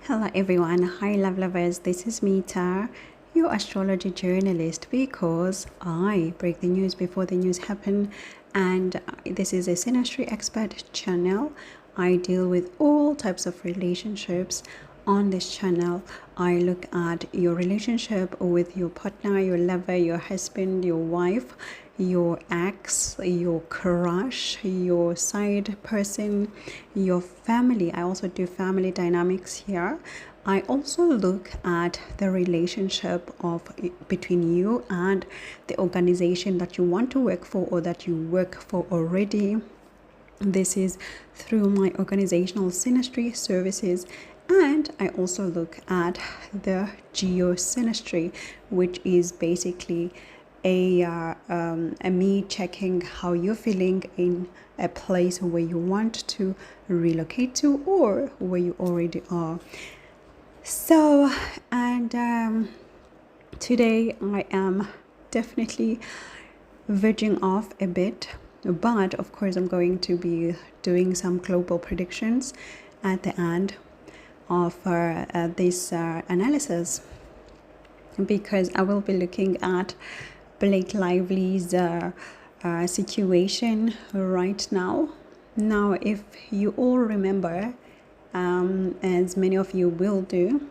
Hello everyone, hi love lovers, this is Mita, your astrology journalist, because I break the news before the news happen, and this is a Synastry expert channel. I deal with all types of relationships. On this channel, I look at your relationship with your partner, your lover, your husband, your wife, your ex, your crush, your side person, your family. I also do family dynamics here. I also look at the relationship of between you and the organization that you want to work for or that you work for already. This is through my organizational Synastry services, and I also look at the Synastry, which is basically a me checking how you're feeling in a place where you want to relocate to or where you already are. So, and today I am definitely verging off a bit, but of course I'm going to be doing some global predictions at the end of this analysis, because I will be looking at Blake Lively's situation right now. Now, if you all remember, as many of you will do,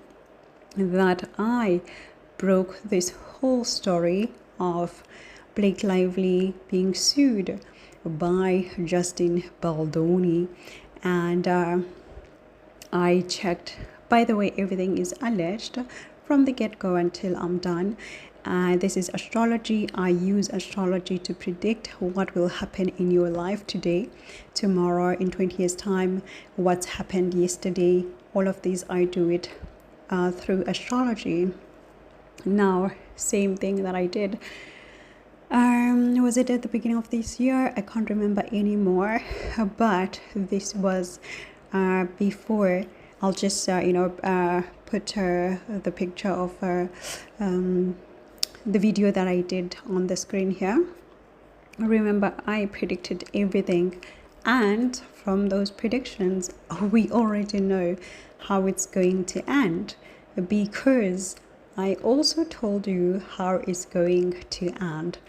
that I broke this whole story of Blake Lively being sued by Justin Baldoni, and I checked. By the way, everything is alleged from the get-go until I'm done. This is astrology. I use astrology to predict what will happen in your life today, tomorrow, in 20 years time, what's happened yesterday. All of these I do it through astrology. Now, same thing that I did, was it at the beginning of this year? I can't remember anymore, but this was before. I'll just put the picture of the video that I did on the screen here. Remember, I predicted everything, and from those predictions we already know how it's going to end, because I also told you how it's going to end.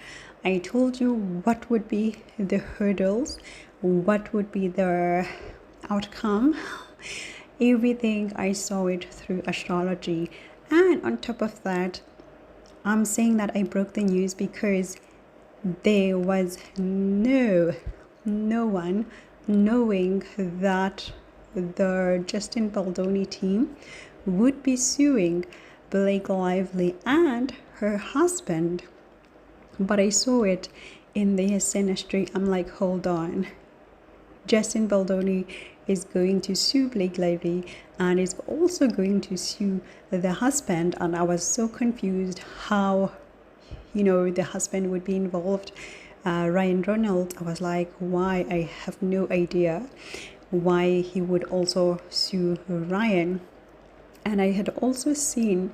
I told you what would be the hurdles, what would be the outcome. Everything I saw it through astrology, and on top of that, I'm saying that I broke the news because there was no one knowing that the Justin Baldoni team would be suing Blake Lively and her husband. But I saw it in the Synastry. I'm like, hold on, Justin Baldoni is going to sue Blake Lively and is also going to sue the husband. And I was so confused how, the husband would be involved. Ryan Ronald, I was like, why? I have no idea why he would also sue Ryan. And I had also seen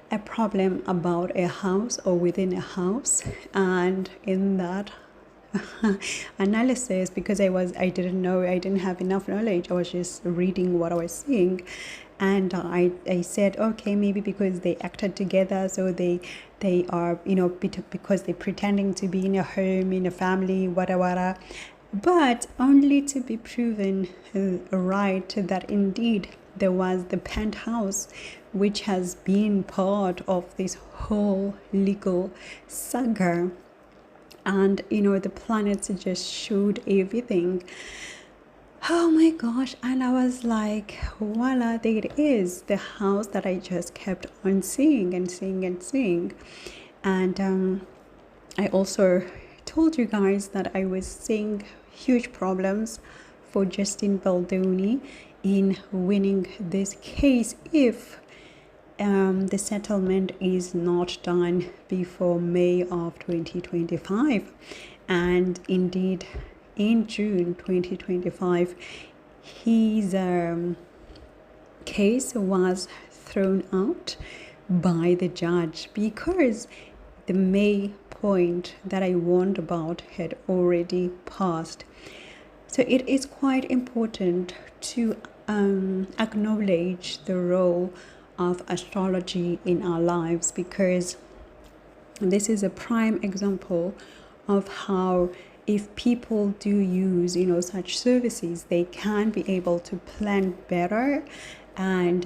a problem about a house or within a house, and in that analysis, because I didn't know, I didn't have enough knowledge, I was just reading what I was seeing, and I said, okay, maybe because they acted together, so they are, because they're pretending to be in a home, in a family, whatever, but only to be proven right that indeed there was the penthouse, which has been part of this whole legal saga. And the planets just showed everything. Oh my gosh. And I was like, voila, there it is, the house that I just kept on seeing and seeing and seeing. And I also told you guys that I was seeing huge problems for Justin Baldoni in winning this case if the settlement is not done before May of 2025. And indeed, in June 2025, his case was thrown out by the judge because the May point that I warned about had already passed. So it is quite important to acknowledge the role of astrology in our lives, because this is a prime example of how, if people do use such services, they can be able to plan better and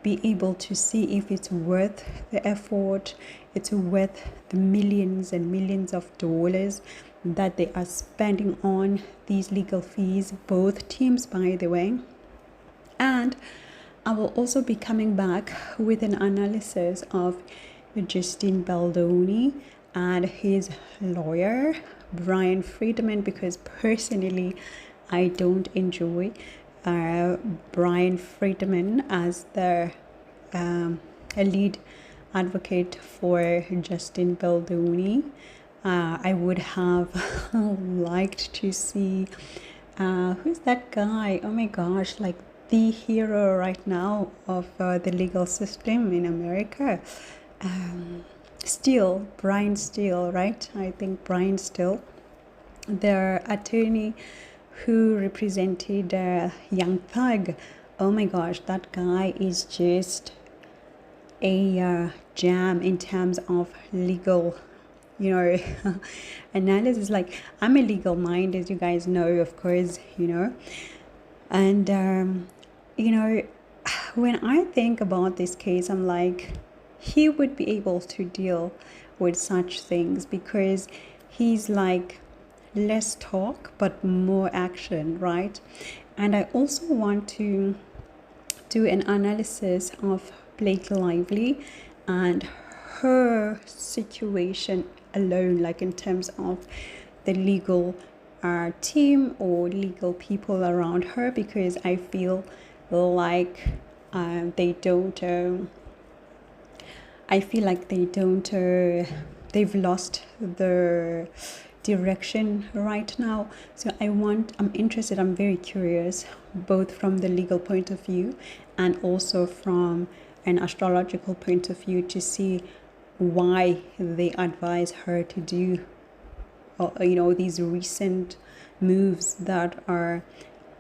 be able to see if it's worth the effort, it's worth the millions and millions of dollars that they are spending on these legal fees, both teams, by the way. And I will also be coming back with an analysis of Justin Baldoni and his lawyer, Brian Friedman, because personally I don't enjoy Brian Friedman as the lead advocate for Justin Baldoni. I would have liked to see who's that guy? Oh my gosh, like the hero right now of the legal system in America. Brian Steele, right? I think Brian Steele, the attorney who represented Young Thug. Oh my gosh, that guy is just a gem in terms of legal analysis. Like, I'm a legal mind, as you guys know, of course, and when I think about this case, I'm like, he would be able to deal with such things, because he's like less talk but more action, right? And I also want to do an analysis of Blake Lively and her situation alone, like in terms of the legal team or legal people around her, because I feel like they don't they've lost their direction right now. So I'm interested, I'm very curious, both from the legal point of view and also from an astrological point of view, to see why they advise her to do these recent moves that are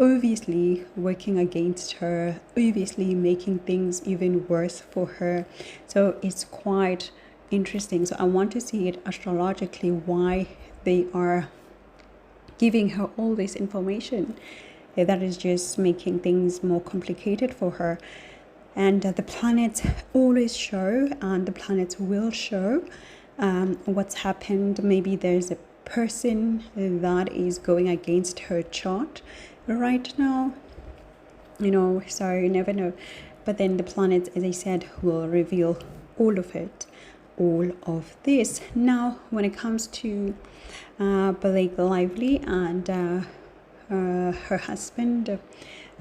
obviously working against her, obviously making things even worse for her. So it's quite interesting. So I want to see it astrologically, why they are giving her all this information that is just making things more complicated for her. And the planets always show, and the planets will show what's happened. Maybe there's a person that is going against her chart right now, so you never know. But then the planets, as I said, will reveal all of it, all of this. Now, when it comes to Blake Lively and her husband,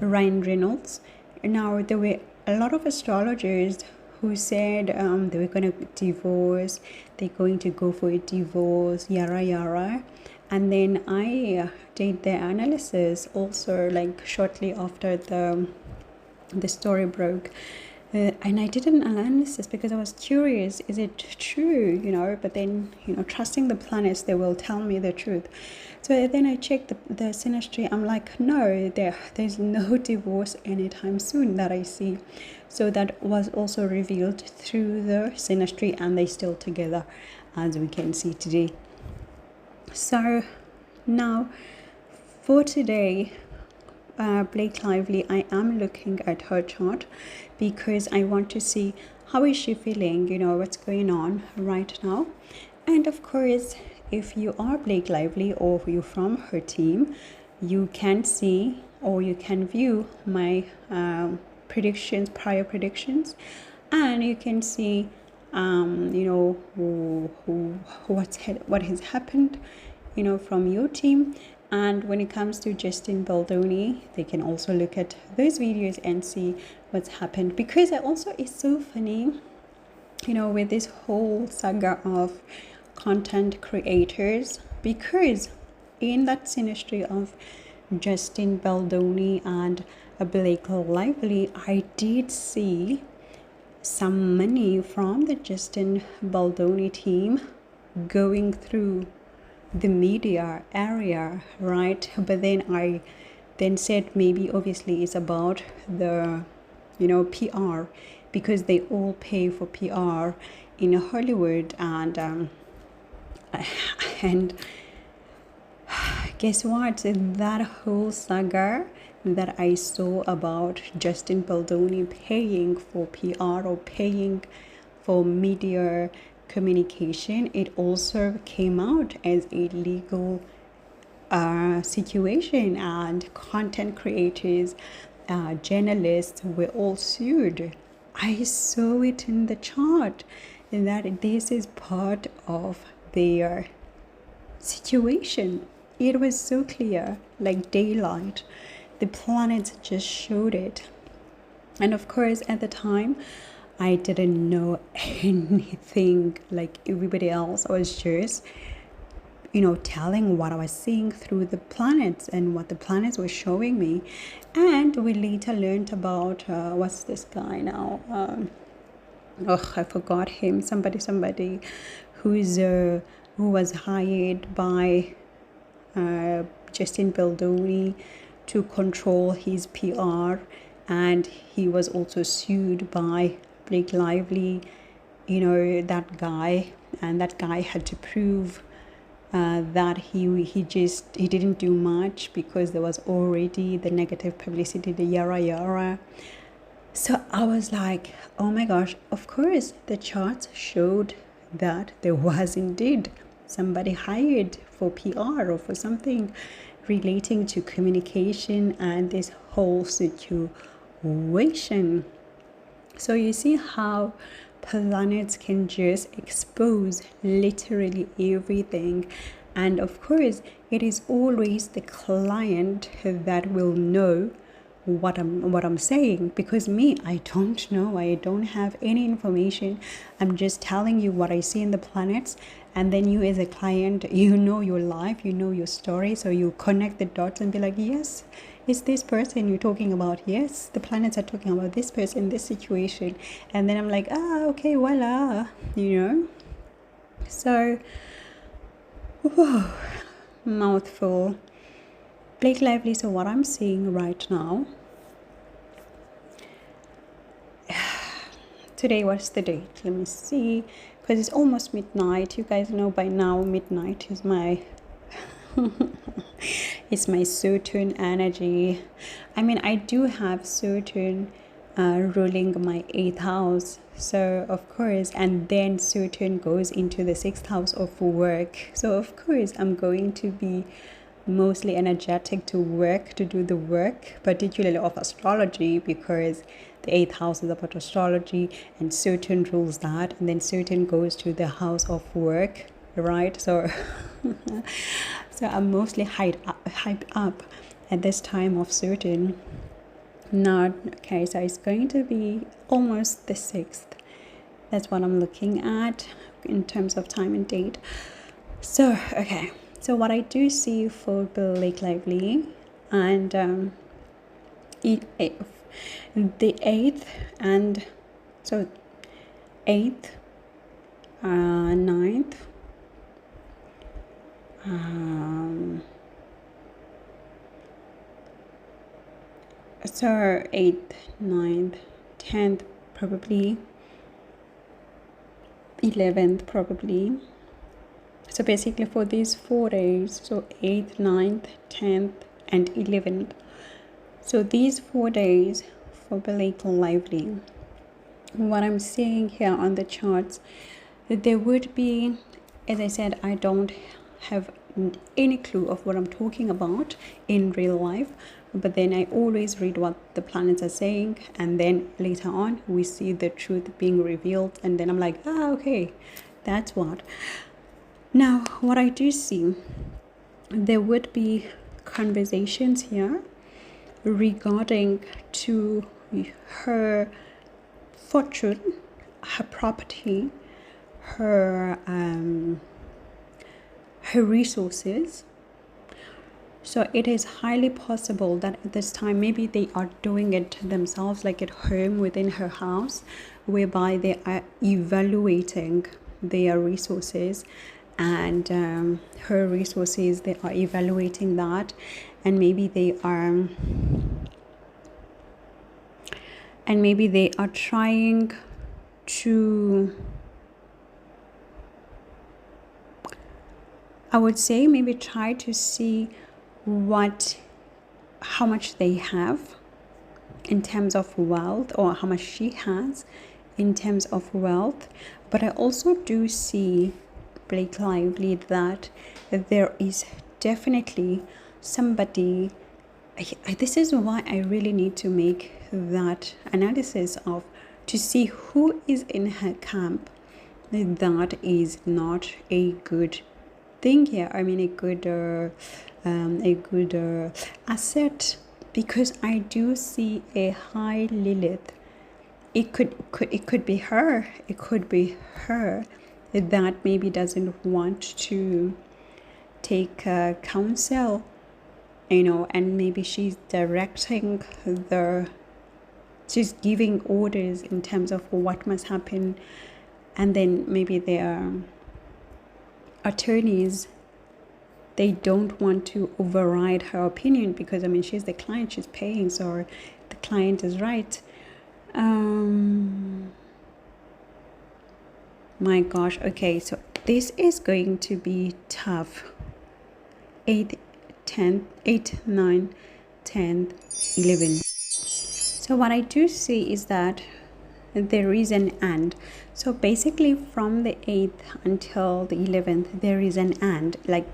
Ryan Reynolds, now there were a lot of astrologers who said they were going to divorce, they're going to go for a divorce, yara yara. And then I did the analysis also, like shortly after the story broke, and I did an analysis because I was curious, is it true, but then trusting the planets, they will tell me the truth. So then I checked the Synastry. I'm like, no, there's no divorce anytime soon that I see. So that was also revealed through the Synastry, and they're still together, as we can see today. So now for today, Blake Lively, I am looking at her chart because I want to see how is she feeling, what's going on right now. And of course, if you are Blake Lively or you're from her team, you can see or you can view my prior predictions, and you can see what has happened from your team. And when it comes to Justin Baldoni, they can also look at those videos and see what's happened. Because it's so funny, with this whole saga of content creators, because in that Synastry of Justin Baldoni and Blake Lively, I did see some money from the Justin Baldoni team going through the media area, right? But then then said maybe obviously it's about the, PR, because they all pay for PR in Hollywood. And guess what? That whole saga that I saw about Justin Baldoni paying for PR or paying for media communication, it also came out as a legal situation, and content creators, journalists were all sued. I saw it in the chart that this is part of their situation. It was so clear, like daylight. The planets just showed it. And of course, at the time, I didn't know anything like everybody else. I was just, telling what I was seeing through the planets and what the planets were showing me. And we later learned about, what's this guy now? I forgot him. Somebody who was hired by Justin Baldoni to control his PR, and he was also sued by Blake Lively, that guy, and that guy had to prove that he didn't do much because there was already the negative publicity, the yara. So I was like, oh my gosh, of course the charts showed that there was indeed somebody hired for PR or for something relating to communication and this whole situation. So you see how planets can just expose literally everything. And of course, it is always the client that will know what I'm saying, because me, I don't know. I don't have any information. I'm just telling you what I see in the planets, and then you as a client, you know your life, you know your story, so you connect the dots and be like, yes, it's this person you're talking about. Yes, the planets are talking about this person, this situation. And then I'm like, okay, voila, so whoa, mouthful. Blake Lively. So what I'm seeing right now, today, what's the date? Let me see, because it's almost midnight. You guys know by now midnight is my it's my Saturn energy. I mean, I do have Saturn ruling my 8th house, so of course, and then Saturn goes into the 6th house of work, so of course I'm going to be mostly energetic to work, to do the work, particularly of astrology, because the 8th house is about astrology and Saturn rules that, and then Saturn goes to the house of work, right? So so I'm mostly hyped up at this time of Saturn. Not okay, so it's going to be almost the 6th. That's what I'm looking at in terms of time and date. So okay, so what I do see for Blake Lively, and the 8th, and so 8th, 9th, so 8th, 9th, 10th probably, 11th probably. So basically for these 4 days, so 8th, 9th, 10th and 11th, so these 4 days for Blake Lively, what I'm seeing here on the charts, there would be, as I said, I don't have any clue of what I'm talking about in real life, but then I always read what the planets are saying, and then later on we see the truth being revealed, and then I'm like, okay, that's what. Now what I do see, there would be conversations here regarding to her fortune, her property, her resources. So it is highly possible that at this time maybe they are doing it themselves, like at home within her house, whereby they are evaluating their resources and her resources, they are evaluating that, and maybe they are trying to, I would say, maybe try to see how much they have in terms of wealth, or how much she has in terms of wealth. But I also do see, Blake Lively, that there is definitely somebody. This is why I really need to make that analysis of, to see who is in her camp. That is not a good thing here. I mean, a good asset, because I do see a high Lilith. It could be her. It could be her that maybe doesn't want to take counsel, and maybe she's directing she's giving orders in terms of what must happen, and then maybe their attorneys, they don't want to override her opinion, because I mean, she's the client, she's paying, so the client is right. My gosh. Okay, so this is going to be tough. 8, 9, 10, 11. So what I do see is that there is an and. So basically from the 8th until the 11th, there is an and. Like,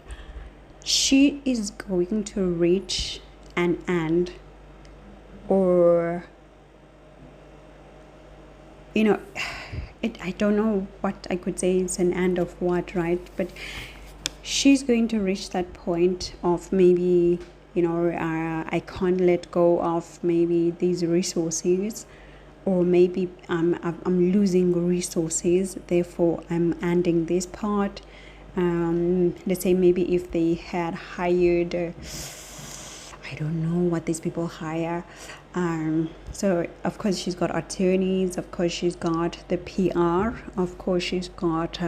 she is going to reach an and, or I don't know what I could say is an end of what, right? But she's going to reach that point of maybe, I can't let go of maybe these resources, or maybe I'm losing resources, therefore I'm ending this part. Let's say maybe if they had hired, I don't know what these people hire. So of course she's got attorneys, of course she's got the PR, of course she's got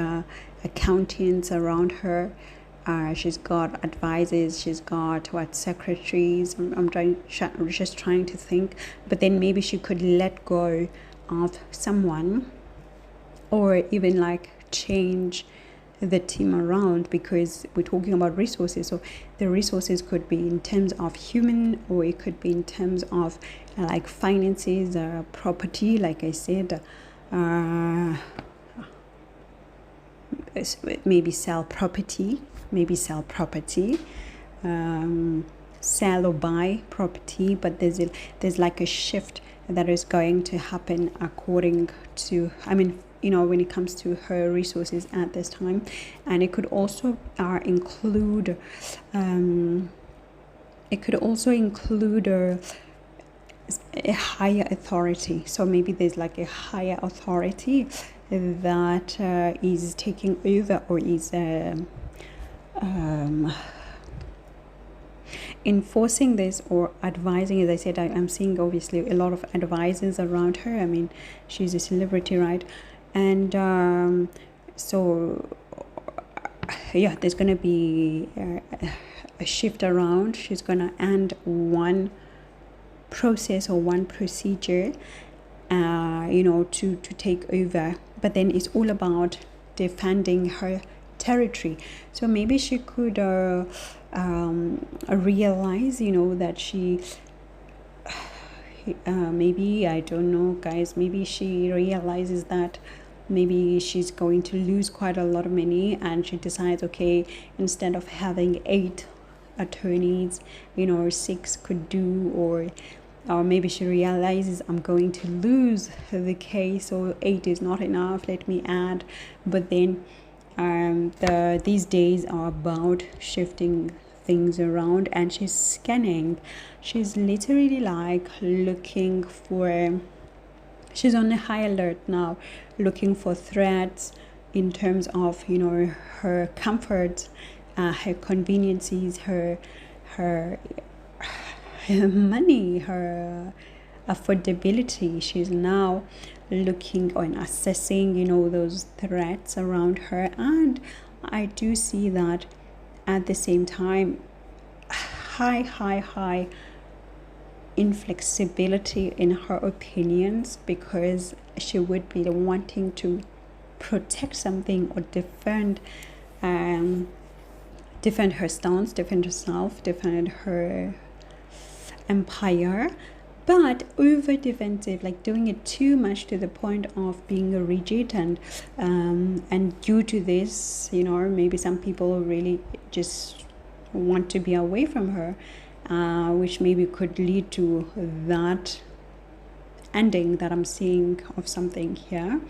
accountants around her, she's got advisors, she's got secretaries. I'm just trying to think. But then maybe she could let go of someone, or even like change the team around, because we're talking about resources. So the resources could be in terms of human, or it could be in terms of like finances, property, like I said, maybe sell property, sell or buy property. But there's like a shift that is going to happen according to, when it comes to her resources at this time. And it could also include a higher authority. So maybe there's like a higher authority that is taking over, or is enforcing this, or advising. As I said, I'm seeing obviously a lot of advisors around her. I mean, she's a celebrity, right? And so yeah, there's going to be a shift around. She's going to end one process or one procedure, to take over. But then it's all about defending her territory. So maybe she could realize, that she maybe, I don't know, guys, maybe she realizes that maybe she's going to lose quite a lot of money, and she decides, okay, instead of having 8 attorneys, 6 could do, or maybe she realizes, I'm going to lose the case, so 8 is not enough, let me add. But then these days are about shifting things around, and she's scanning. She's literally like looking for, she's on a high alert now, looking for threats in terms of, her comfort, her conveniences, her money, her affordability. She's now looking and assessing, those threats around her. And I do see that at the same time, high inflexibility in her opinions, because she would be wanting to protect something or defend her stance, defend herself, defend her empire, but over defensive, like doing it too much to the point of being rigid, and due to this, maybe some people really just want to be away from her, which maybe could lead to that ending that I'm seeing of something here.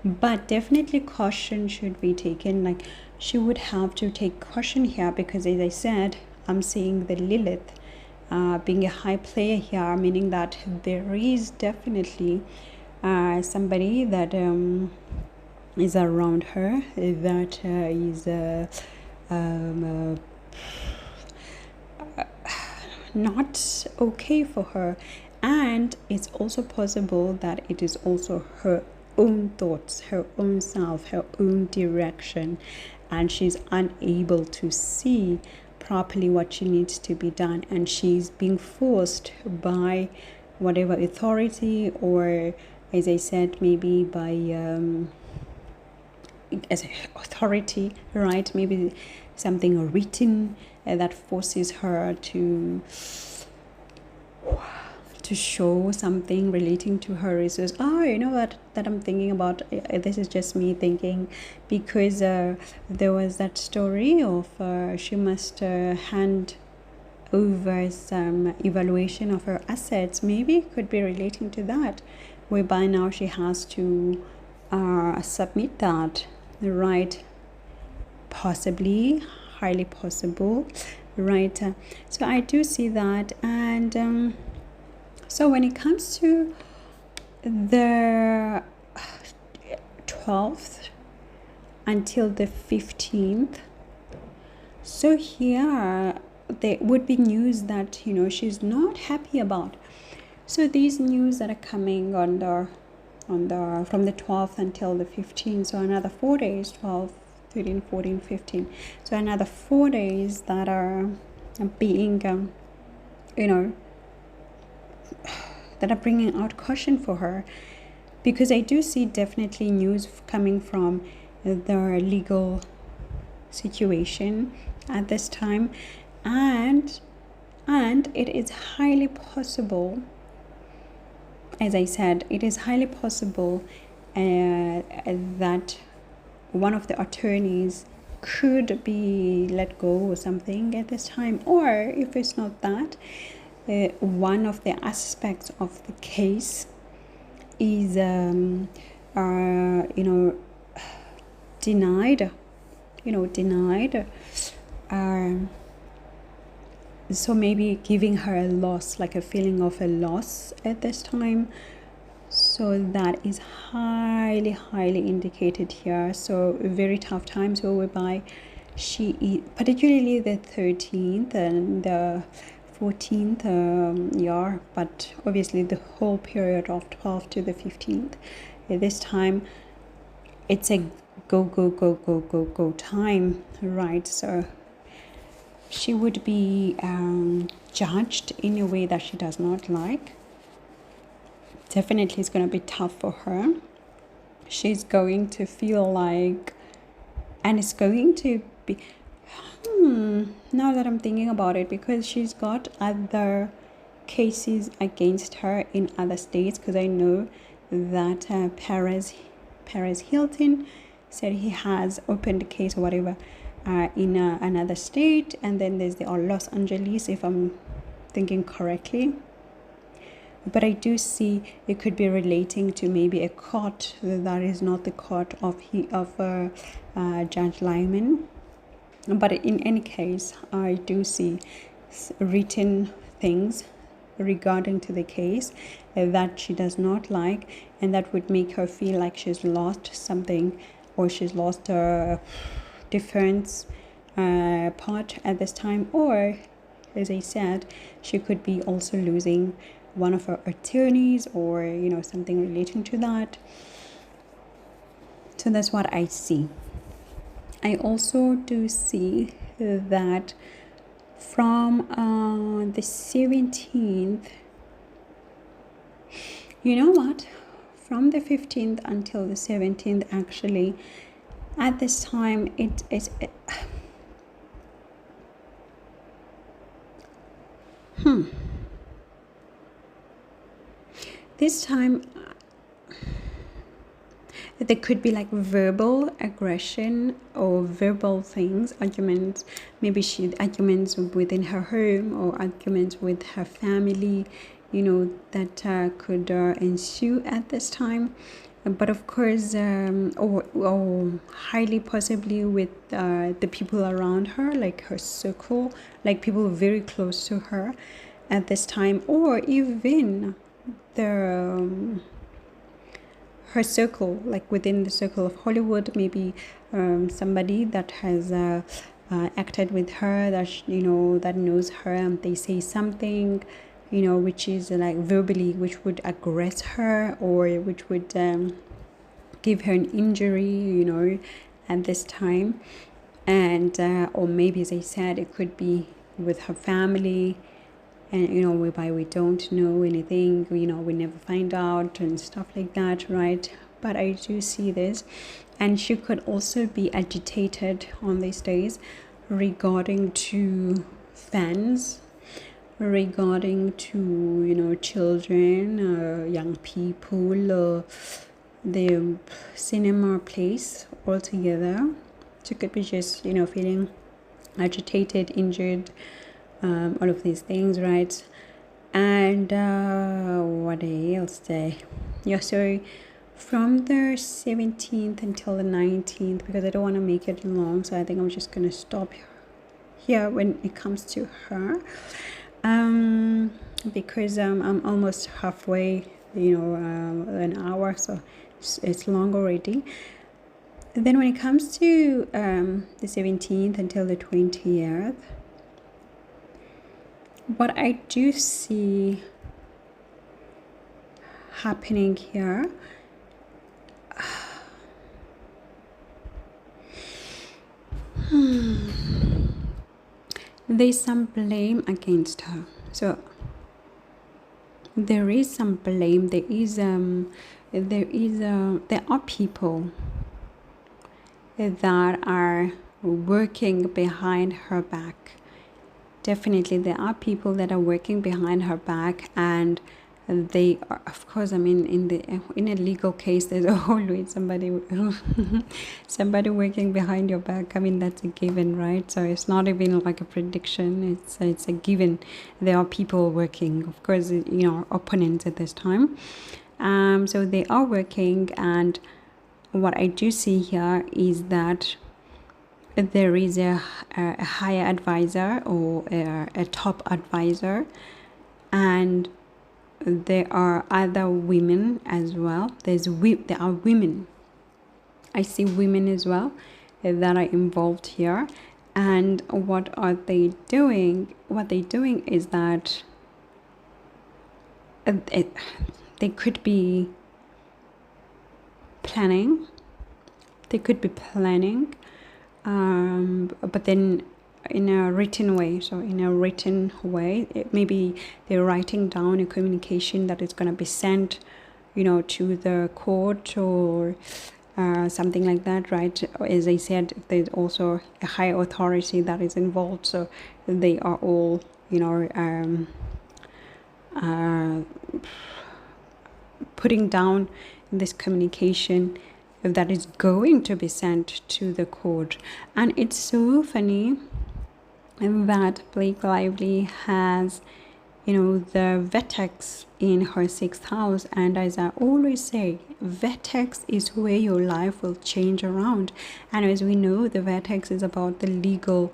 But definitely caution should be taken. Like, she would have to take caution here, because as I said, I'm seeing the Lilith being a high player here, meaning that there is definitely somebody that is around her that is not okay for her. And it's also possible that it is also her own thoughts, her own self, her own direction, and she's unable to see properly what she needs to be done, and she's being forced by whatever authority, or as I said, maybe by as authority, right? Maybe something written that forces her to show something relating to her resource. That I'm thinking about, this is just me thinking, because there was that story of she must hand over some evaluation of her assets. Maybe it could be relating to that, whereby now she has to submit that, right? Possibly, highly possible, right? So I do see that. And so when it comes to the 12th until the 15th, so here there would be news that she's not happy about. So these news that are coming from the 12th until the 15th, so another 4 days, 12, 13, 14, 15, so another 4 days that are being that are bringing out caution for her, because I do see definitely news coming from the legal situation at this time, and it is highly possible, as I said, it is highly possible that one of the attorneys could be let go or something at this time, or if it's not that, one of the aspects of the case is denied, so maybe giving her a loss, like a feeling of a loss at this time. So that is highly indicated here. So very tough times, whereby she, particularly the 13th and the 14th, but obviously the whole period of 12th to the 15th, at this time it's a go time, right? So she would be judged in a way that she does not like. Definitely it's going to be tough for her. She's going to feel like, and it's going to be, now that I'm thinking about it, because she's got other cases against her in other states, because I know that Perez Hilton said he has opened a case or whatever in another state, and then there's the Los Angeles, if I'm thinking correctly. But I do see it could be relating to maybe a court that is not the court of Judge Lyman. But in any case, I do see written things regarding to the case that she does not like, and that would make her feel like she's lost something, or she's lost her defense part at this time, or, as I said, she could be also losing one of her attorneys, or something relating to that. So that's what I see. I also do see that from the 17th. You know what? From the 15th until the 17th, actually, at this time, it is. This time, there could be like verbal aggression or verbal things, arguments. Maybe arguments within her home or arguments with her family, that could ensue at this time. But of course, or highly possibly with the people around her, like her circle, like people very close to her at this time, or even her circle, like within the circle of Hollywood, maybe somebody that has acted with her, that that knows her, and they say something, which is like verbally, which would aggress her, or which would give her an injury, at this time. And or maybe, as I said, it could be with her family, and whereby we don't know anything, we never find out and stuff like that, right? But I do see this. And she could also be agitated on these days regarding to fans, regarding to children, young people, the cinema place altogether. She could be just feeling agitated, injured, all of these things, right? And what else? So from the 17th until the 19th, because I don't want to make it long, so I think I'm just gonna stop here when it comes to her, because I'm almost halfway, an hour, so it's long already. And then when it comes to the 17th until the 20th, what I do see happening here, there's some blame against her. So there is some blame. There are people that are working behind her back. Definitely, there are people that are working behind her back, and they are, of course, in a legal case, there's always somebody working behind your back. That's a given, right? So it's not even like a prediction, it's a given. There are people working, of course, opponents at this time. So they are working, and what I do see here is that there is a higher advisor or a top advisor, and there are other women as well. There are women. I see women as well that are involved here. And what are they doing? What they're doing is that they could be planning. But then in a written way. So in a written way, maybe they're writing down a communication that is going to be sent, to the court or something like that, right? As I said, there's also a higher authority that is involved. So they are all, putting down this communication that is going to be sent to the court. And it's so funny that Blake Lively has, the vertex in her 6th house. And as I always say, vertex is where your life will change around. And as we know, the vertex is about the legal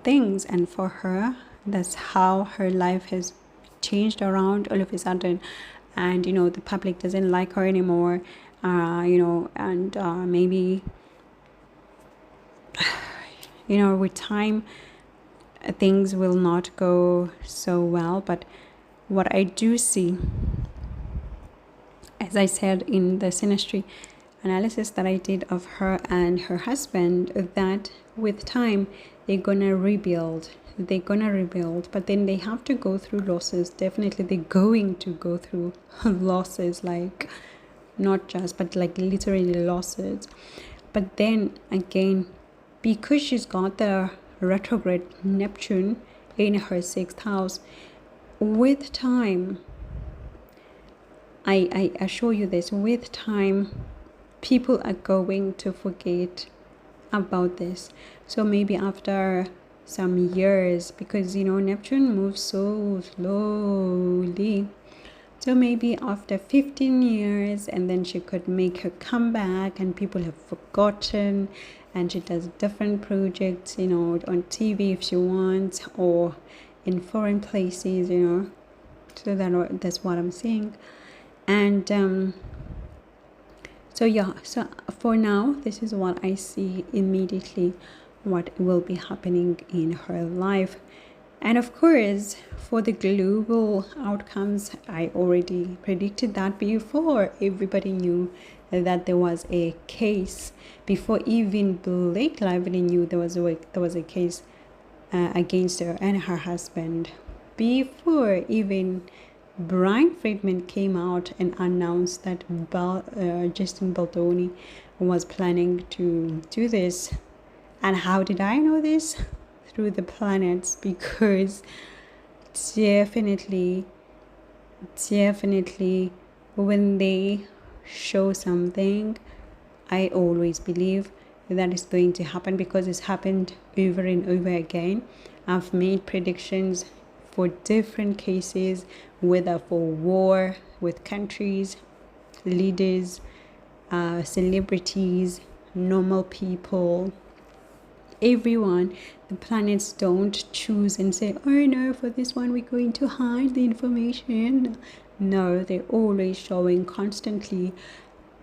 things. And for her, that's how her life has changed around all of a sudden. And, the public doesn't like her anymore. And maybe, with time, things will not go so well. But what I do see, as I said in the Synastry, analysis that I did of her and her husband, that with time they're gonna rebuild. But then they have to go through losses. Definitely they're going to go through losses, like not just, but like literally losses. But then again, because she's got the retrograde Neptune in her 6th house, with time, I assure you this, with time people are going to forget about this. So maybe after some years, because Neptune moves so slowly, so maybe after 15 years, and then she could make her comeback and people have forgotten, and she does different projects, on TV if she wants, or in foreign places, so that's what I'm saying. And so for now, this is what I see immediately, what will be happening in her life. And of course, for the global outcomes, I already predicted that before everybody knew that there was a case. Before even Blake Lively knew there was a case against her and her husband. Before even Brian Friedman came out and announced that Justin Baldoni was planning to do this. And how did I know this? Through the planets, because definitely when they show something, I always believe that is going to happen, because it's happened over and over again. I've made predictions for different cases, whether for war with countries, leaders, celebrities, normal people, everyone. The planets don't choose and say, oh no, for this one we're going to hide the information. No, they're always showing constantly,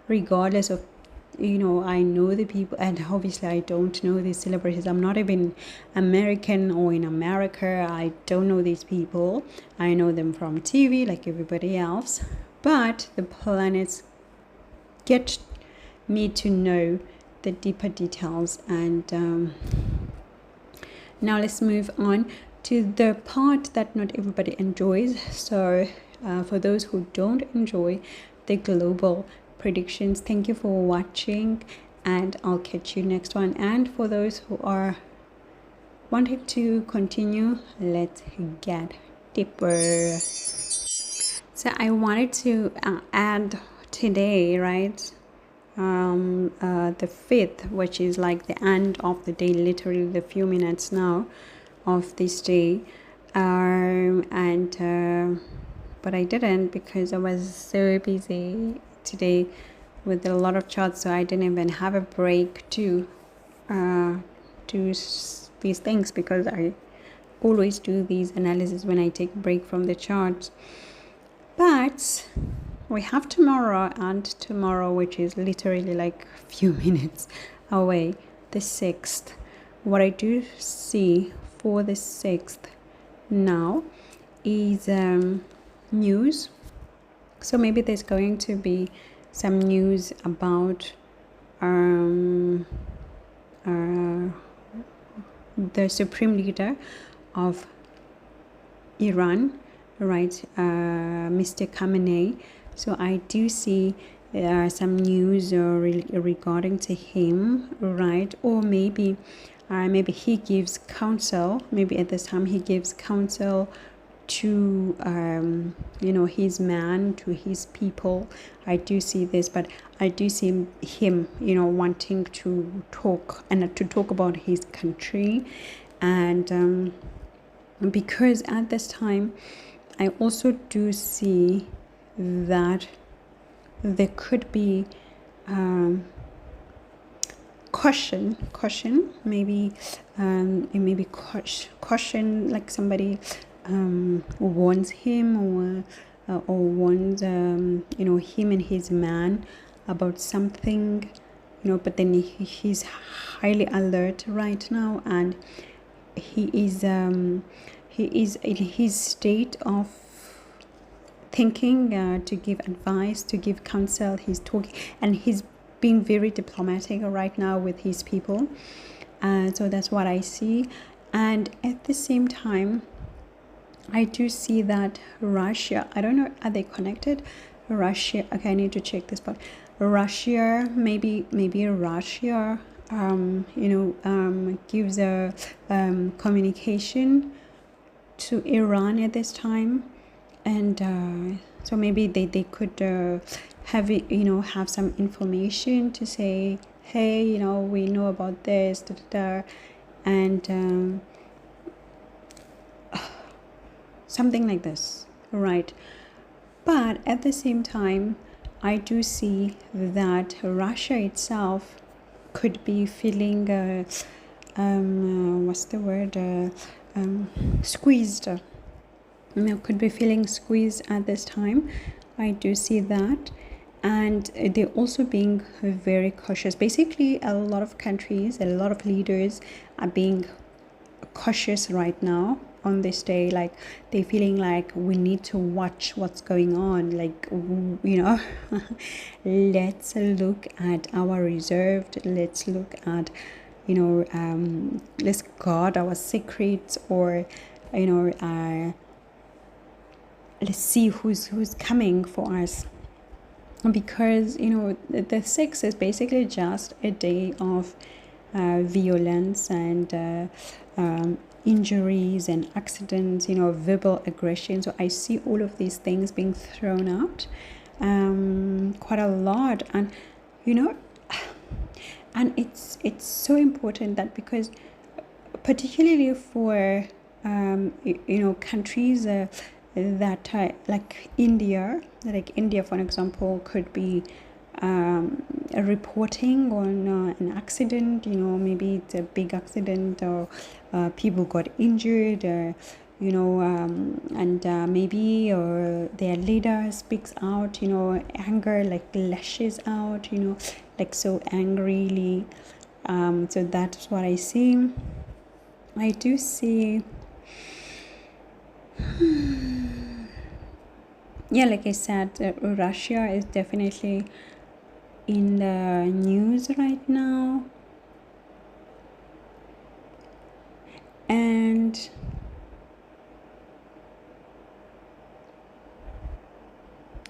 regardless of, I know the people, and obviously I don't know these celebrities. I'm not even American or in America. I don't know these people. I know them from TV like everybody else. But the planets get me to know the deeper details. And now let's move on to the part that not everybody enjoys. So for those who don't enjoy the global predictions, thank you for watching, and I'll catch you next one. And for those who are wanting to continue, let's get deeper. So I wanted to add today, right, the 5th, which is like the end of the day, literally the few minutes now of this day, but I didn't, because I was so busy today with a lot of charts, so I didn't even have a break to do these things, because I always do these analysis when I take a break from the charts. But we have tomorrow, and tomorrow, which is literally like a few minutes away, the 6th. What I do see for the 6th now is news. So maybe there's going to be some news about the supreme leader of Iran, right, Mr. Khamenei. So I do see some news regarding to him, right? Or maybe he gives counsel. Maybe at this time he gives counsel to his man, to his people. I do see this, but I do see him wanting to talk about his country. And because at this time I also do see that there could be caution, maybe it may be caution, like somebody warns him, or warns him and his man about something, but then he's highly alert right now, and he is in his state of thinking, to give advice, to give counsel. He's talking, and he's being very diplomatic right now with his people. So that's what I see. And at the same time, I do see that Russia, I don't know, are they connected? Russia, okay, I need to check this part. Russia, maybe Russia, gives a communication to Iran at this time. And so maybe they could have it, have some information to say, hey, we know about this, da, da, da, and something like this, right? But at the same time, I do see that Russia itself could be feeling what's the word, squeezed. Could be feeling squeezed at this time. I do see that. And they're also being very cautious. Basically, a lot of countries, a lot of leaders are being cautious right now on this day. Like, they're feeling like we need to watch what's going on. Like, let's look at our reserved. Let's look at, let's guard our secrets, or, let's see who's coming for us. Because the 6th is basically just a day of violence and injuries and accidents, verbal aggression. So I see all of these things being thrown out quite a lot. And and it's so important that, because particularly for countries that like India, for example, could be reporting on an accident, maybe it's a big accident, or people got injured, or and maybe their leader speaks out, anger, like lashes out, like so angrily. So that's what I see. I do see yeah, like I said, Russia is definitely in the news right now. And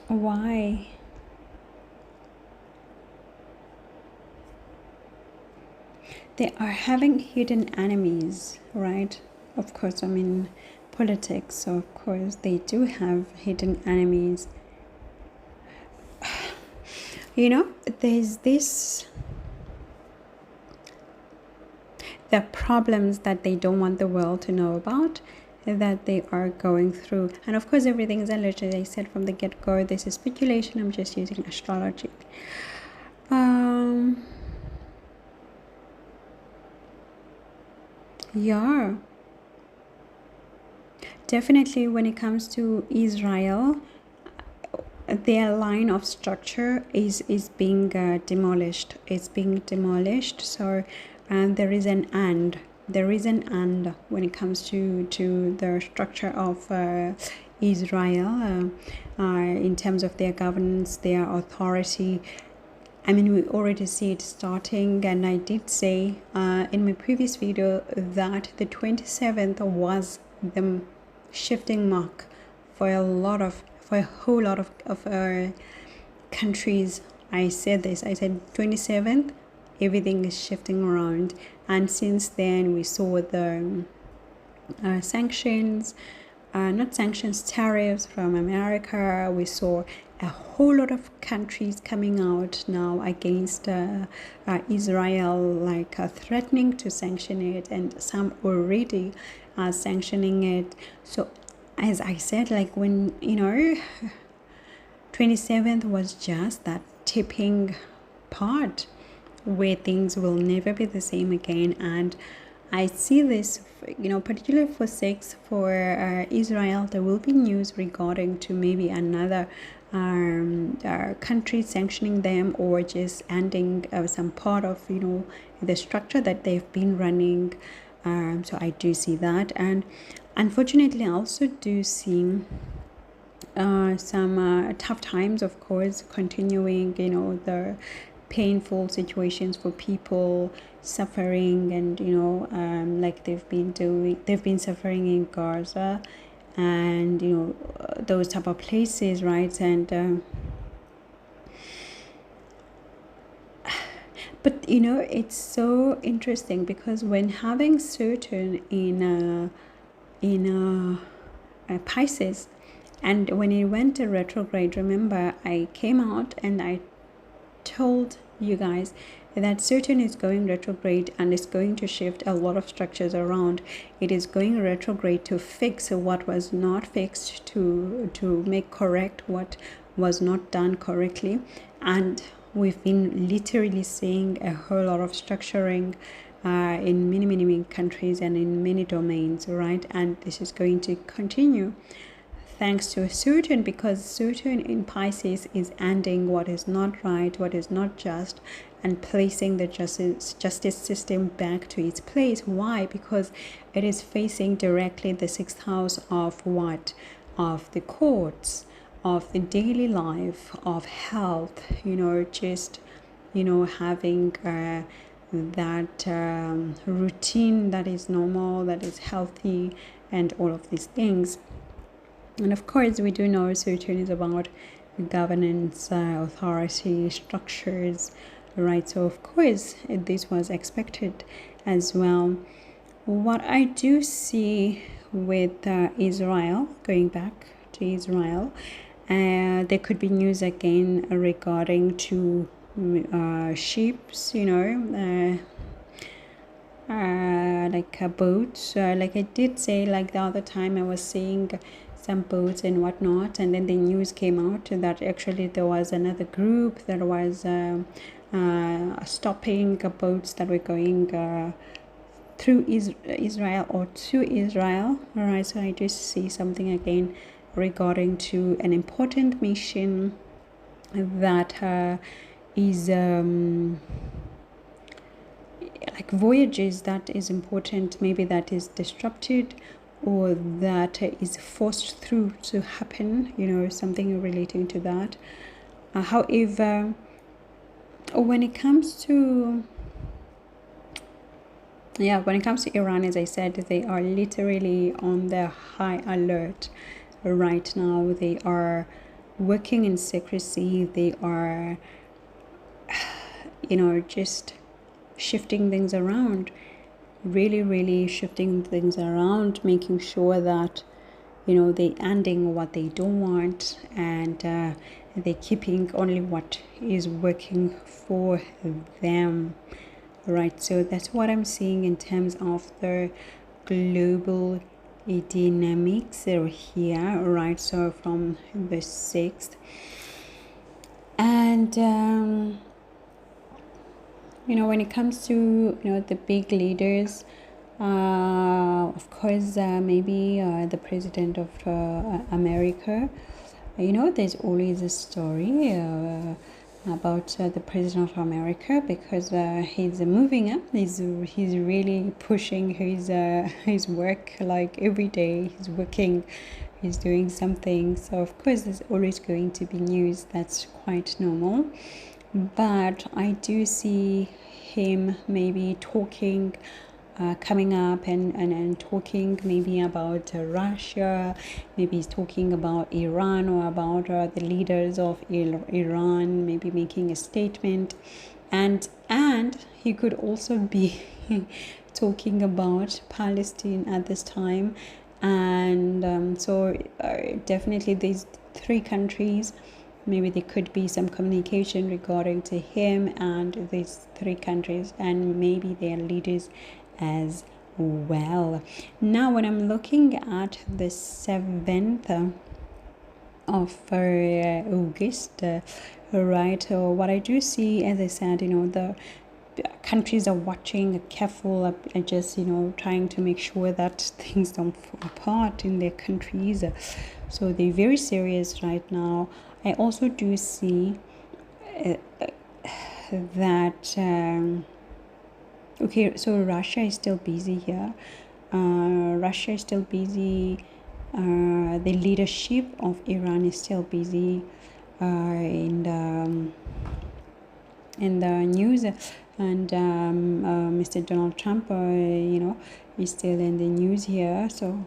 why? They are having hidden enemies, right? Of course, I mean, politics, so of course they do have hidden enemies. There's the problems that they don't want the world to know about, that they are going through. And of course, everything is alleged. I said from the get-go, this is speculation. I'm just using astrology. Yeah, definitely when it comes to Israel, their line of structure is being demolished. It's being demolished. So there is an and when it comes to the structure of Israel, in terms of their governance, their authority. I mean, we already see it starting, and I did say in my previous video that the 27th was the shifting mark for a whole lot of countries. I said this. I said 27th, everything is shifting around, and since then we saw the tariffs from America. We saw a whole lot of countries coming out now against Israel, like threatening to sanction it, and some already are sanctioning it. So as I said, like, when 27th was just that tipping part where things will never be the same again. And I see this, particularly for 6, for Israel, there will be news regarding to maybe another country sanctioning them, or just ending some part of, the structure that they've been running. So I do see that. And unfortunately, I also do see some tough times, of course, continuing, the painful situations for people suffering, and like they've been suffering in Gaza, and those type of places, right? And but it's so interesting, because when having Saturn in Pisces, and when it went to retrograde, remember I came out and I told you guys that Saturn is going retrograde, and it's going to shift a lot of structures around. It is going retrograde to fix what was not fixed, to make correct what was not done correctly. And we've been literally seeing a whole lot of structuring in many countries and in many domains, right? And this is going to continue thanks to Saturn, because Saturn in Pisces is ending what is not right, what is not just, and placing the justice system back to its place. Why? Because it is facing directly the 6th house of what? Of the courts, of the daily life, of health, just having that routine that is normal, that is healthy, and all of these things. And of course, we do know Saturn is about governance, authority, structures, right? So of course, this was expected as well. What I do see with Israel, going back to Israel, there could be news again regarding to ships, like boats. Like I did say, like the other time, I was seeing some boats and whatnot, and then the news came out that actually there was another group that was stopping boats that were going through Israel or to Israel. All right, so I just see something again regarding to an important mission that is like voyages that is important, maybe that is disrupted, or that is forced through to happen, something relating to that. However, when it comes to Iran, as I said, they are literally on the high alert right now. They are working in secrecy. They are just shifting things around, really shifting things around, making sure that they ending what they don't want, and they're keeping only what is working for them, right? So that's what I'm seeing in terms of the global dynamics here, right? So from the 6th, and when it comes to the big leaders, of course, maybe the president of America. There's always a story about the president of America, because he's moving up. He's really pushing his work, like every day he's working, he's doing something. So of course there's always going to be news. That's quite normal. But I do see him maybe talking, coming up and talking maybe about Russia. Maybe he's talking about Iran, or about the leaders of Iran, maybe making a statement. And he could also be talking about Palestine at this time. And so definitely these 3 countries, maybe there could be some communication regarding to him and these 3 countries, and maybe their leaders as well. Now when I'm looking at the 7th of August, right, what I do see, as I said, the countries are watching, careful, just trying to make sure that things don't fall apart in their countries. So they're very serious right now. I also do see that okay, so Russia is still busy here. Russia is still busy. The leadership of Iran is still busy, and in the news, and Mr. Donald Trump, is still in the news here. So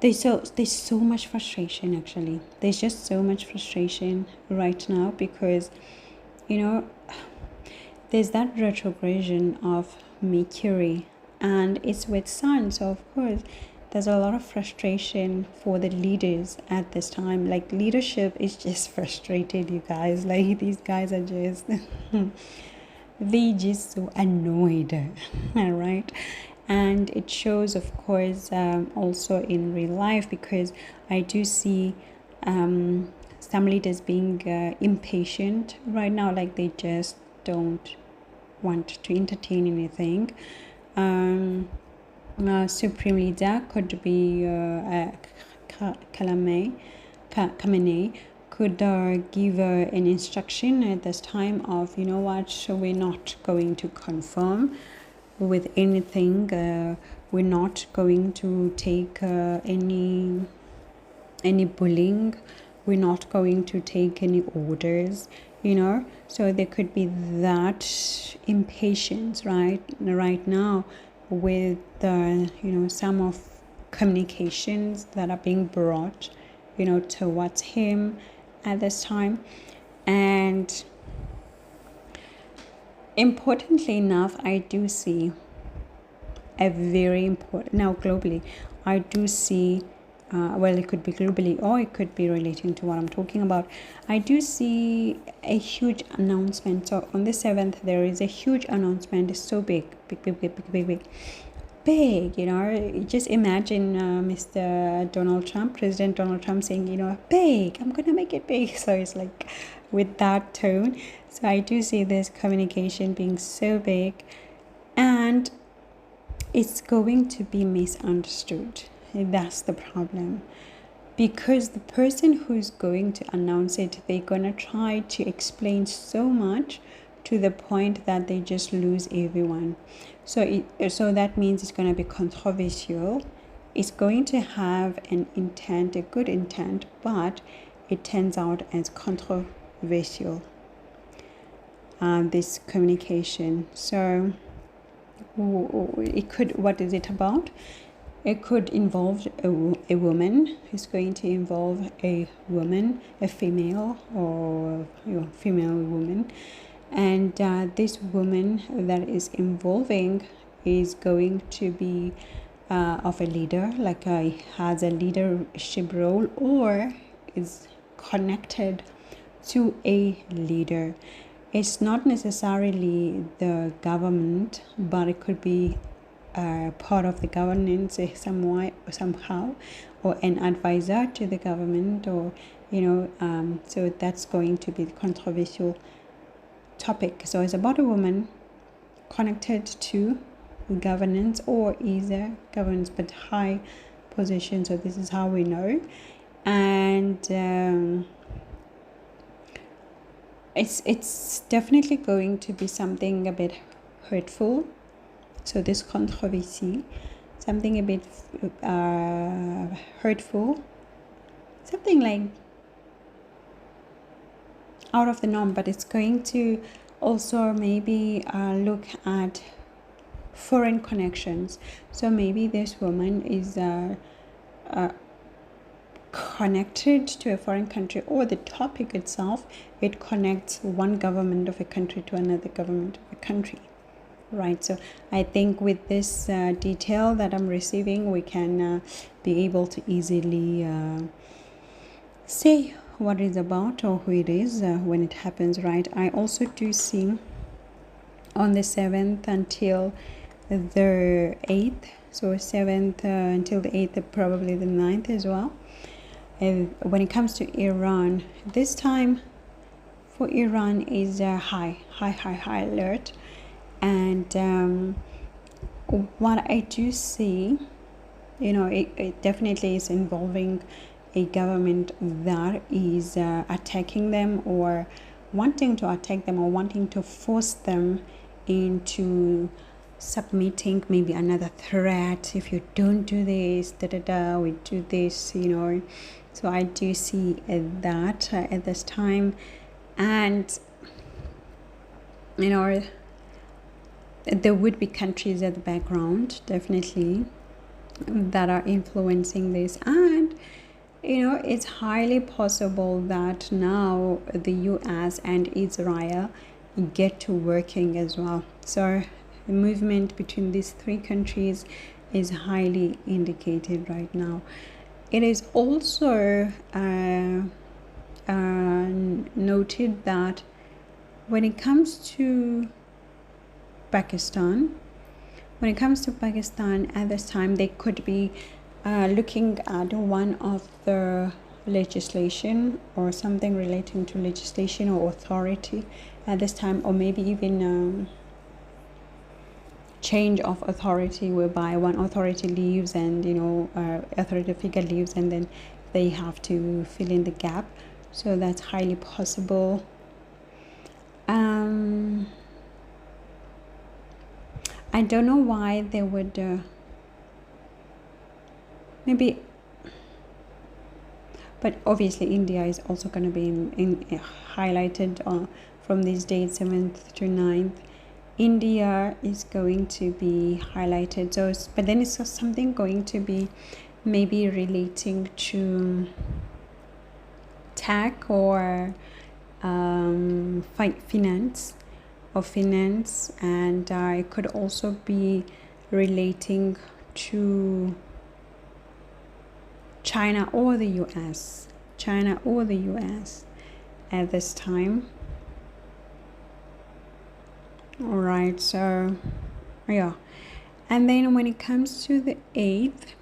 there's so much frustration. Actually, there's just so much frustration right now because there's that retrogression of Mercury, and it's with Sun. So of course there's a lot of frustration for the leaders at this time. Like, leadership is just frustrated, you guys. Like, these guys are just they just so annoyed. All right. And it shows, of course, also in real life, because I do see some leaders being impatient right now. Like, they just don't want to entertain anything. Supreme leader could be Khamenei could give an instruction at this time of, so we're not going to confirm with anything. We're not going to take any bullying. We're not going to take any orders. So there could be that impatience right now with some of communications that are being brought towards him at this time. And importantly enough, I do see a very important, now globally, I do see it could be globally or it could be relating to what I'm talking about. I do see a huge announcement. So on the 7th, there is a huge announcement. It's so big. Just imagine Mr. Donald Trump, President Donald Trump saying, big, I'm going to make it big. So it's like with that tone. So I do see this communication being so big, and it's going to be misunderstood. That's the problem, because the person who's going to announce it, they're going to try to explain so much to the point that they just lose everyone. So that means it's going to be controversial. It's going to have an intent, a good intent, but it turns out as controversial, this communication. So it could, what is it about? It could involve a woman. It's going to involve a woman, a female, or female woman. And this woman that is involving is going to be of a leader, like has a leadership role, or is connected to a leader. It's not necessarily the government, but it could be part of the governance somehow, or an advisor to the government, or so that's going to be the controversial topic. So it's about a woman connected to governance, or either governance but high position. So this is how we know. And it's definitely going to be something a bit hurtful. So this controversy, something a bit hurtful, something like out of the norm, but it's going to also maybe look at foreign connections. So maybe this woman is connected to a foreign country, or the topic itself, it connects one government of a country to another government of a country, right? So I think with this detail that I'm receiving, we can be able to easily say what it's about or who it is when it happens, right? I also do see on the 7th until the 8th, so 7th until the 8th, probably the 9th as well. When it comes to Iran, this time for Iran is a high alert. And what I do see, it definitely is involving a government that is attacking them, or wanting to attack them, or wanting to force them into submitting maybe another threat. If you don't do this, we do this, So I do see that at this time. And there would be countries at the background, definitely, that are influencing this. And it's highly possible that now the US and Israel get to working as well. So the movement between these three countries is highly indicated right now. It is also noted that when it comes to Pakistan, at this time, they could be looking at one of the legislation or something relating to legislation or authority at this time, or maybe even change of authority, whereby one authority leaves and authority figure leaves, and then they have to fill in the gap. So that's highly possible. I don't know why they would maybe, but obviously India is also going to be in highlighted from these dates, 7th to 9th. India is going to be highlighted. So, but then it's something going to be maybe relating to tech or finance, and it could also be relating to China or the US at this time. All right, so yeah. And then when it comes to the 8th,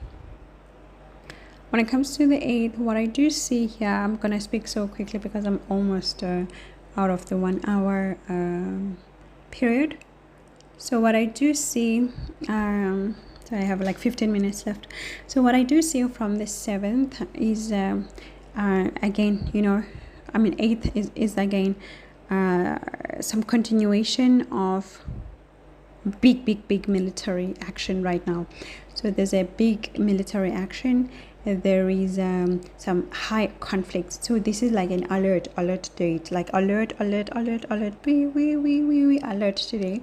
what I do see here, I'm gonna speak so quickly because I'm almost out of the 1 hour period. So what I do see, so I have like 15 minutes left. So what I do see from the 7th is again, 8th is again some continuation of big military action right now. So there's a big military action. There is some high conflicts. So this is like an alert date, like alert, we alert today,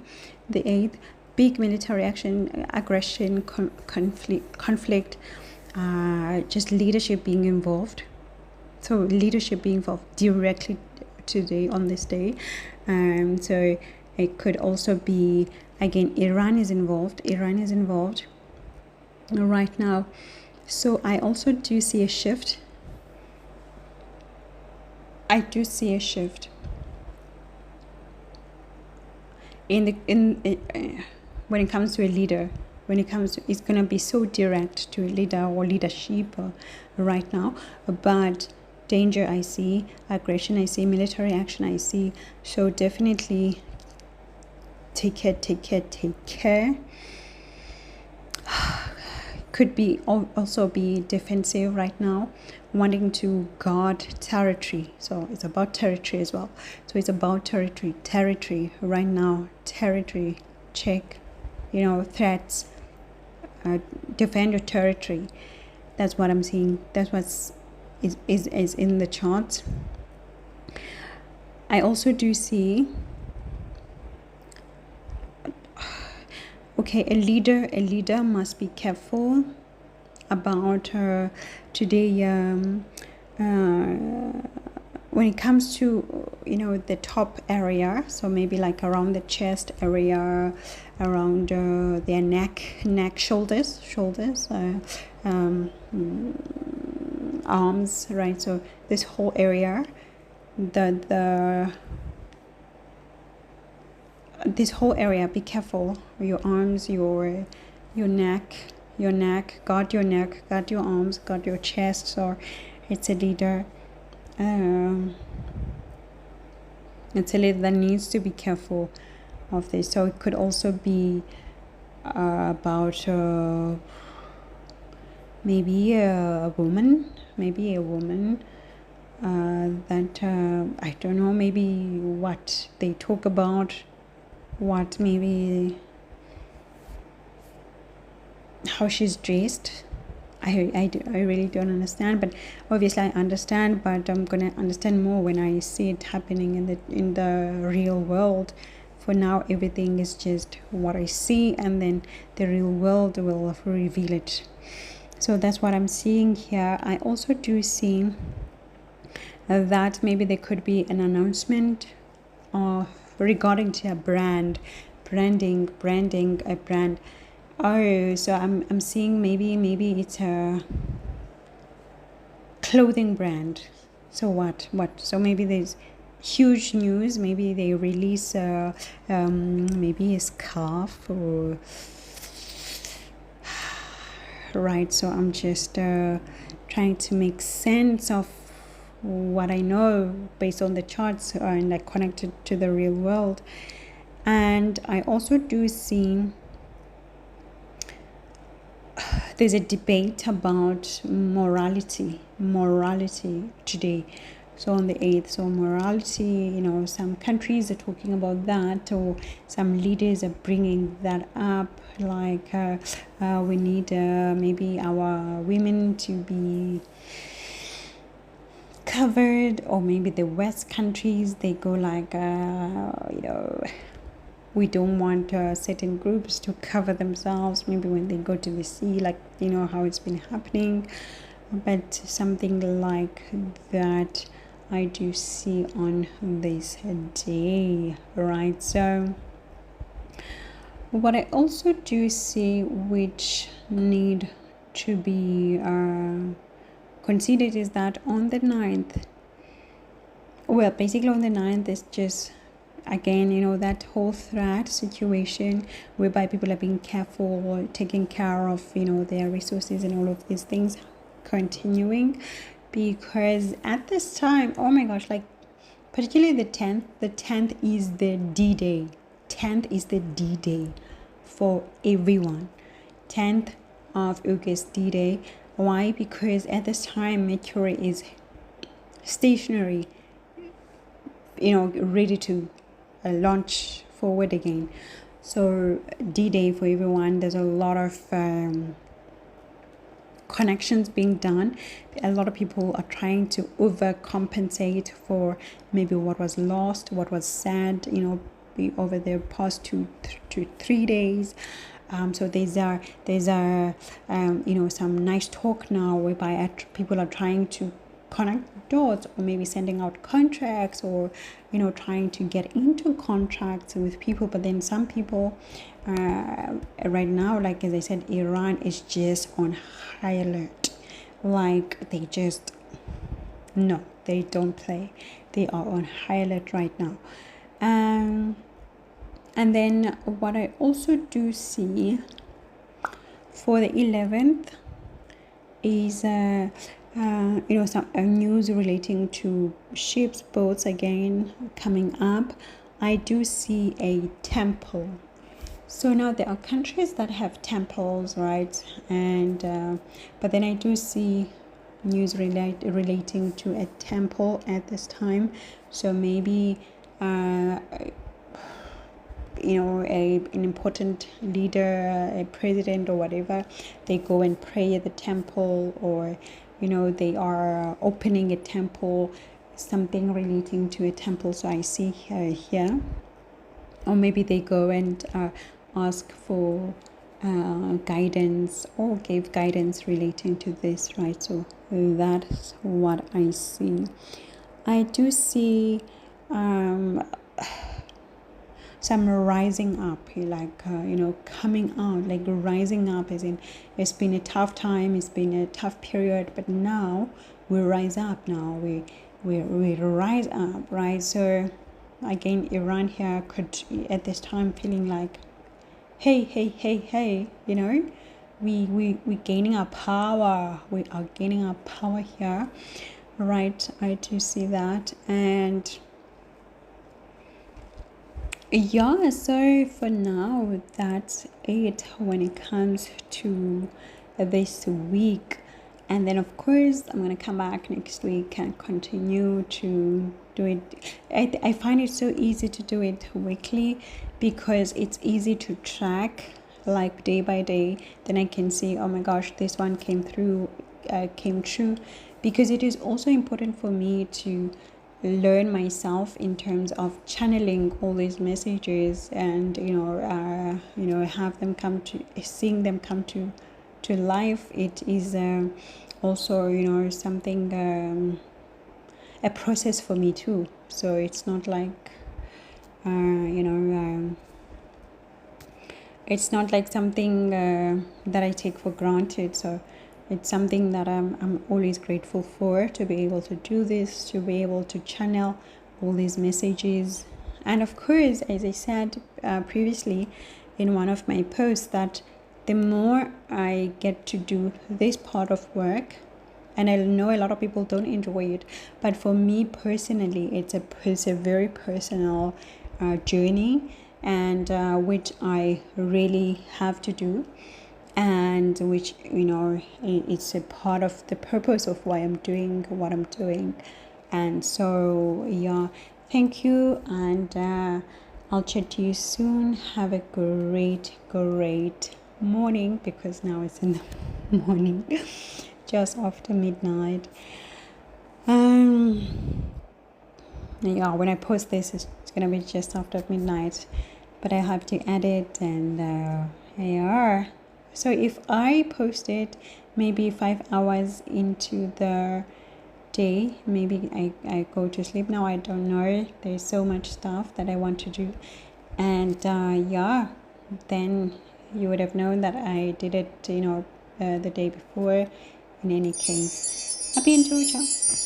the 8th. Big military action, aggression, conflict, just leadership being involved. So leadership being involved directly today on this day. So it could also be, again, Iran is involved right now. So I also do see a shift. When it comes to a leader, it's going to be so direct to a leader or leadership right now. But danger I see, aggression I see, military action I see. So definitely take care. Could be also be defensive right now, wanting to guard territory. So it's about territory as well. So it's about territory right now. Territory check, threats, defend your territory. That's what I'm seeing. That's what's is in the charts. I also do see, okay, a leader must be careful about today when it comes to the top area. So maybe like around the chest area, around their neck, shoulders, arms, right? So this whole area, this whole area, be careful. Your arms, your neck, guard your neck, guard your arms, guard your chest. So it's a leader. It's a leader that needs to be careful of this. So it could also be about maybe a woman that I don't know, maybe what they talk about, what maybe how she's dressed. I really don't understand, but obviously I understand, but I'm gonna understand more when I see it happening in the real world. For now, everything is just what I see, and then the real world will reveal it. So that's what I'm seeing here. I also do see that maybe there could be an announcement regarding to a branding a brand. Oh, so I'm seeing maybe it's a clothing brand. So what so maybe there's huge news, maybe they release maybe a scarf or right. So I'm just trying to make sense of what I know based on the charts and like connected to the real world. And I also do see there's a debate about morality today, so on the 8th. So morality, some countries are talking about that, or some leaders are bringing that up, like we need maybe our women to be covered, or maybe the West countries, they go like we don't want certain groups to cover themselves, maybe when they go to the sea, like how it's been happening. But something like that I do see on this day, right? So what I also do see, which need to be considered, is that on the 9th, well, basically on the 9th is just again, that whole threat situation whereby people are being careful, taking care of, their resources and all of these things continuing. Because at this time, oh my gosh, like particularly the 10th is the D-Day. 10th is the D-Day for everyone. 10th of August, D-Day. Why? Because at this time, Mercury is stationary, ready to launch forward again. So D-Day for everyone, there's a lot of connections being done. A lot of people are trying to overcompensate for maybe what was lost, what was sad, over the past 2 to 3 days. So there's some nice talk now whereby people are trying to connect dots, or maybe sending out contracts, or trying to get into contracts with people. But then some people right now, like as I said, Iran is just on high alert. Like they don't play. They are on high alert right now. And then what I also do see for the 11th is some news relating to ships, boats again coming up. I do see a temple. So now there are countries that have temples, right? And but then I do see news relating to a temple at this time. So maybe an important leader, a president or whatever, they go and pray at the temple, or they are opening a temple, something relating to a temple. So I see here, or maybe they go and ask for guidance, or give guidance relating to this, right? So that's what I see. I do see some rising up, like coming out, like rising up, as in it's been a tough time, it's been a tough period, but now we rise up. Now we rise up, right? So again, Iran here could at this time feeling like, hey, we gaining our power, we are gaining our power here, right? I do see that. And yeah, so for now, that's it when it comes to this week. And then of course I'm going to come back next week and continue to do it. I find it so easy to do it weekly, because it's easy to track like day by day, then I can see, oh my gosh, this one came through, came true, because it is also important for me to learn myself in terms of channeling all these messages, and have them come to, seeing them come to life. It is also something, a process for me too. So it's not like it's not like something that I take for granted. So it's something that I'm always grateful for, to be able to do this, to be able to channel all these messages. And of course, as I said previously in one of my posts, that the more I get to do this part of work, and I know a lot of people don't enjoy it, but for me personally, it's a very personal journey, and which I really have to do, and which it's a part of the purpose of why I'm doing what I'm doing. And so yeah, thank you, and I'll chat to you soon. Have a great morning, because now it's in the morning, just after midnight. Yeah, when I post this, it's gonna be just after midnight, but I have to edit, and yeah. So if I post it maybe 5 hours into the day, maybe I go to sleep now. I don't know. There's so much stuff that I want to do, and yeah, then you would have known that I did it the day before. In any case, happy and ciao.